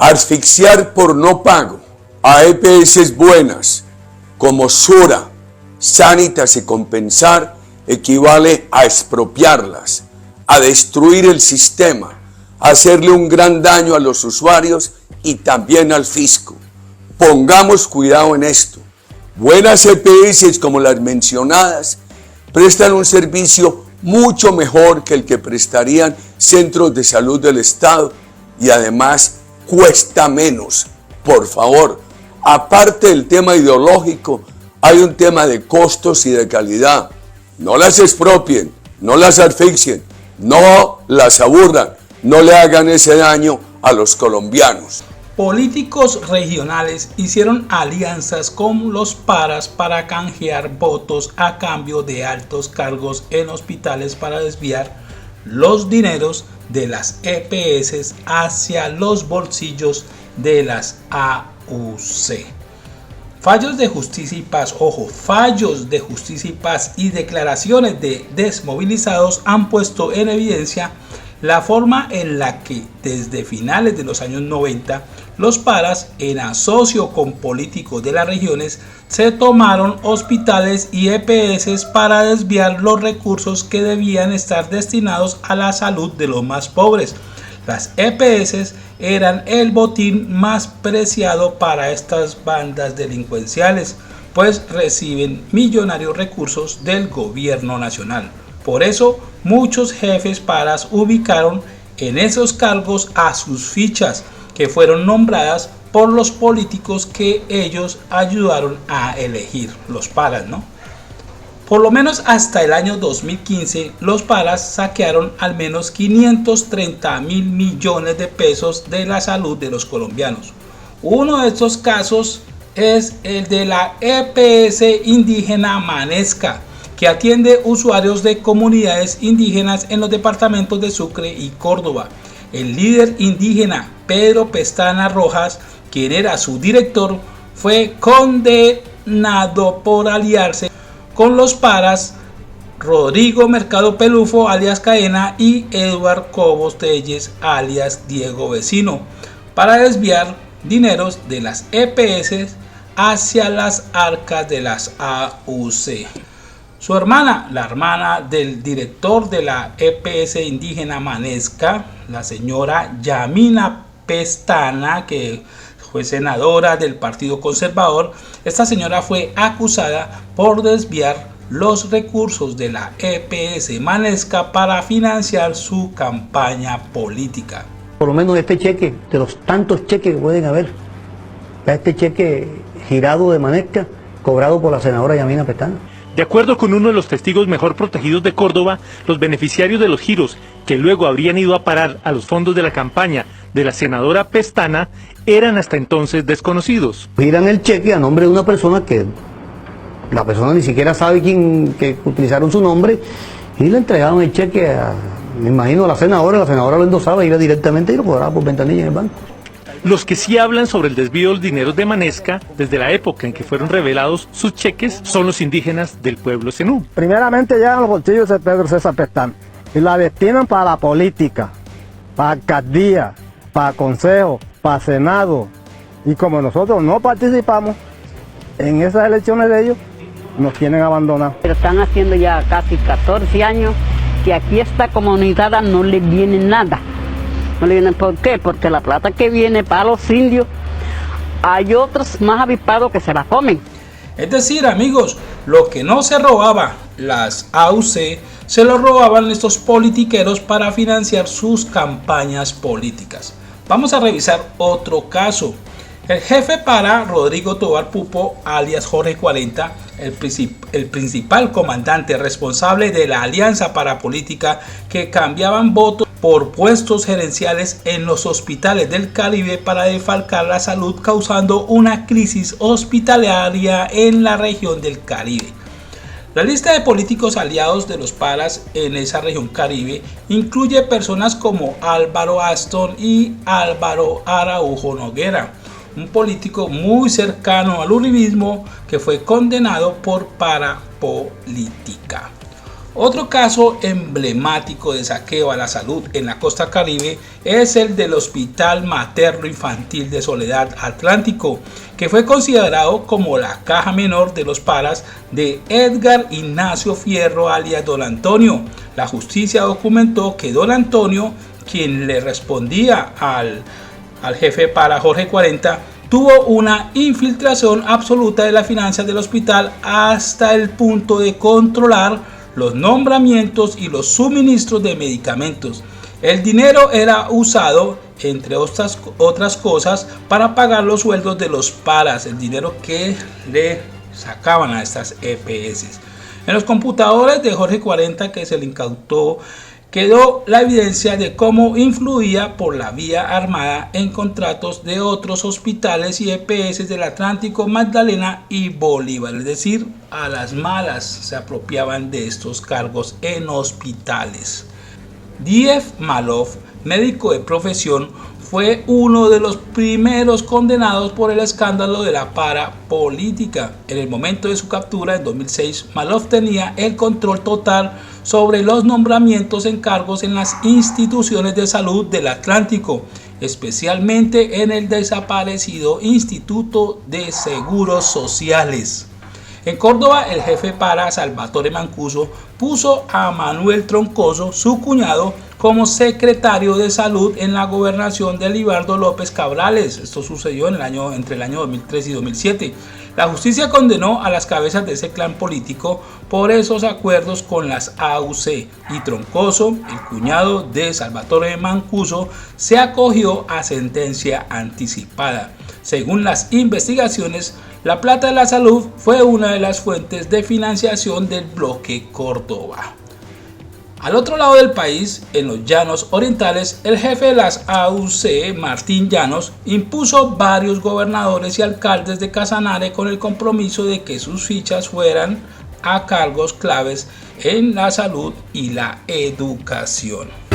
Asfixiar por no pago a EPS buenas como Sura, Sanitas y Compensar equivale a expropiarlas, a destruir el sistema, a hacerle un gran daño a los usuarios y también al fisco. Pongamos cuidado en esto. Buenas EPS como las mencionadas prestan un servicio mucho mejor que el que prestarían centros de salud del Estado y además cuesta menos. Por favor, aparte del tema ideológico, hay un tema de costos y de calidad. No las expropien, no las asfixien, no las aburran, no le hagan ese daño a los colombianos. Políticos regionales hicieron alianzas con los paras para canjear votos a cambio de altos cargos en hospitales para desviar los dineros de las EPS hacia los bolsillos de las AUC. Fallos de justicia y paz, fallos de justicia y paz y declaraciones de desmovilizados han puesto en evidencia la forma en la que desde finales de los años 90 los paras, en asocio con políticos de las regiones, se tomaron hospitales y EPS para desviar los recursos que debían estar destinados a la salud de los más pobres. Las EPS eran el botín más preciado para estas bandas delincuenciales, pues reciben millonarios recursos del gobierno nacional. Por eso, muchos jefes paras ubicaron en esos cargos a sus fichas, que fueron nombradas por los políticos que ellos ayudaron a elegir, los paras, ¿no? Por lo menos hasta el año 2015, los paras saquearon al menos 530.000 millones de pesos de la salud de los colombianos. Uno de estos casos es el de la EPS indígena Manesca, que atiende usuarios de comunidades indígenas en los departamentos de Sucre y Córdoba. El líder indígena Pedro Pestana Rojas, quien era su director, fue condenado por aliarse con los paras Rodrigo Mercado Pelufo alias Caena y Eduard Cobos Telles alias Diego Vecino para desviar dineros de las EPS hacia las arcas de las AUC. Su hermana, la hermana del director de la EPS indígena Manesca, la señora Yamina Pestana, que fue senadora del Partido Conservador, esta señora fue acusada por desviar los recursos de la EPS Manesca para financiar su campaña política. Por lo menos este cheque, de los tantos cheques que pueden haber, este cheque girado de Manesca, cobrado por la senadora Yamina Pestana. De acuerdo con uno de los testigos mejor protegidos de Córdoba, los beneficiarios de los giros, que luego habrían ido a parar a los fondos de la campaña de la senadora Pestana, eran hasta entonces desconocidos. Giran el cheque a nombre de una persona que la persona ni siquiera sabe quién, que utilizaron su nombre, y le entregaron el cheque a, me imagino, a la senadora lo endosaba, iba directamente y lo cobraba por ventanilla en el banco. Los que sí hablan sobre el desvío de los dineros de Manesca, desde la época en que fueron revelados sus cheques, son los indígenas del pueblo zenú. Primeramente llegan los bolsillos de Pedro César Pestana y la destinan para la política, para alcaldía, para consejo, para senado. Y como nosotros no participamos en esas elecciones de ellos, nos tienen abandonados. Pero están haciendo ya casi 14 años que aquí a esta comunidad no le viene nada. No le vienen, ¿por qué? Porque la plata que viene para los indios, hay otros más avispados que se la comen. Es decir, amigos, lo que no se robaba las AUC, se lo robaban estos politiqueros para financiar sus campañas políticas. Vamos a revisar otro caso. El jefe para Rodrigo Tobar Pupo, alias Jorge 40, el principal comandante responsable de la Alianza Parapolítica que cambiaban votos por puestos gerenciales en los hospitales del Caribe para defalcar la salud, causando una crisis hospitalaria en la región del Caribe. La lista de políticos aliados de los paras en esa región Caribe incluye personas como Álvaro Aston y Álvaro Araujo Noguera, un político muy cercano al uribismo que fue condenado por parapolítica. Otro caso emblemático de saqueo a la salud en la costa caribe es el del Hospital Materno Infantil de Soledad Atlántico, que fue considerado como la caja menor de los paras de Edgar Ignacio Fierro alias Don Antonio. La justicia documentó que Don Antonio, quien le respondía al jefe para Jorge 40, tuvo una infiltración absoluta de las finanzas del hospital hasta el punto de controlar los nombramientos y los suministros de medicamentos. El dinero era usado, entre otras cosas, para pagar los sueldos de los paras, el dinero que le sacaban a estas EPS. En los computadores de Jorge 40 que se le incautó, quedó la evidencia de cómo influía por la vía armada en contratos de otros hospitales y EPS del Atlántico, Magdalena y Bolívar, es decir, a las malas se apropiaban de estos cargos en hospitales. Diev Malov, médico de profesión, fue uno de los primeros condenados por el escándalo de la parapolítica. En el momento de su captura en 2006, Malov tenía el control total sobre los nombramientos en cargos en las instituciones de salud del Atlántico, especialmente en el desaparecido Instituto de Seguros Sociales. En Córdoba, el jefe para Salvatore Mancuso puso a Manuel Troncoso, su cuñado, como secretario de salud en la gobernación de Libardo López Cabrales. Esto sucedió entre el año 2003 y 2007. La justicia condenó a las cabezas de ese clan político por esos acuerdos con las AUC, y Troncoso, el cuñado de Salvatore Mancuso, se acogió a sentencia anticipada. Según las investigaciones, la plata de la salud fue una de las fuentes de financiación del bloque Córdoba. Al otro lado del país, en los Llanos Orientales, el jefe de las AUC, Martín Llanos, impuso varios gobernadores y alcaldes de Casanare con el compromiso de que sus fichas fueran a cargos claves en la salud y la educación.